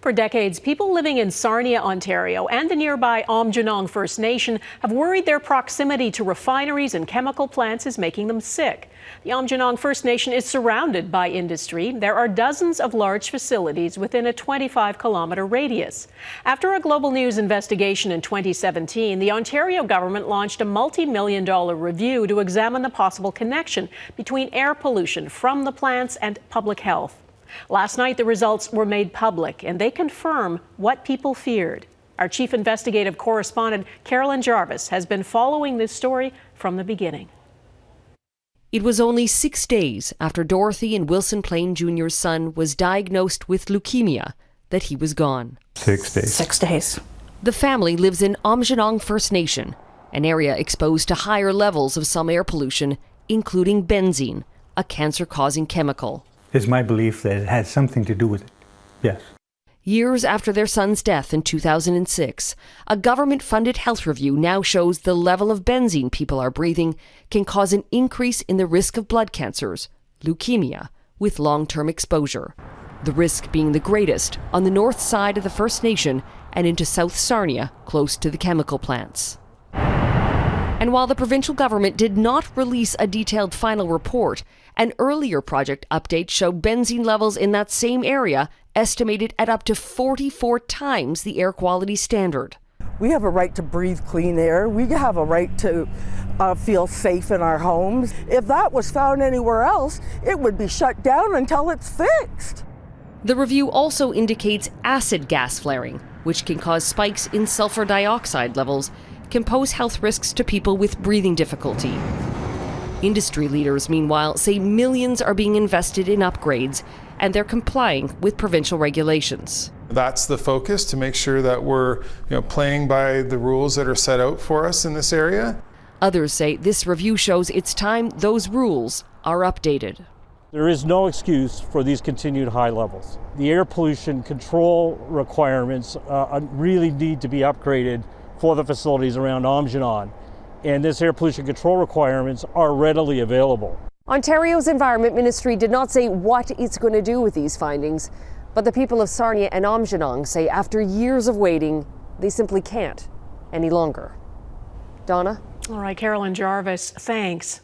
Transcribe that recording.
For decades, people living in Sarnia, Ontario and the nearby Aamjiwnaang First Nation have worried their proximity to refineries and chemical plants is making them sick. The Aamjiwnaang First Nation is surrounded by industry. There are dozens of large facilities within a 25-kilometre radius. After a Global News investigation in 2017, the Ontario government launched a multi-million-dollar review to examine the possible connection between air pollution from the plants and public health. Last night, the results were made public, and they confirm what people feared. Our chief investigative correspondent, Carolyn Jarvis, has been following this story from the beginning. It was only 6 days after Dorothy and Wilson Plain Jr.'s son was diagnosed with leukemia that he was gone. 6 days. 6 days. The family lives in Aamjiwnaang First Nation, an area exposed to higher levels of some air pollution, including benzene, a cancer-causing chemical. It's my belief that it had something to do with it, yes. Years after their son's death in 2006, a government-funded health review now shows the level of benzene people are breathing can cause an increase in the risk of blood cancers, leukemia, with long-term exposure. The risk being the greatest on the north side of the First Nation and into South Sarnia, close to the chemical plants. And while the provincial government did not release a detailed final report, an earlier project update showed benzene levels in that same area estimated at up to 44 times the air quality standard. We have a right to breathe clean air. We have a right to feel safe in our homes. If that was found anywhere else, it would be shut down until it's fixed. The review also indicates acid gas flaring, which can cause spikes in sulfur dioxide levels, can pose health risks to people with breathing difficulty. Industry leaders, meanwhile, say millions are being invested in upgrades and they're complying with provincial regulations. That's the focus, to make sure that we're playing by the rules that are set out for us in this area. Others say this review shows it's time those rules are updated. There is no excuse for these continued high levels. The air pollution control requirements really need to be upgraded for the facilities around Aamjiwnaang, and this air pollution control requirements are readily available. Ontario's Environment Ministry did not say what it's going to do with these findings, but the people of Sarnia and Aamjiwnaang say after years of waiting, they simply can't any longer. Donna? All right, Carolyn Jarvis, thanks.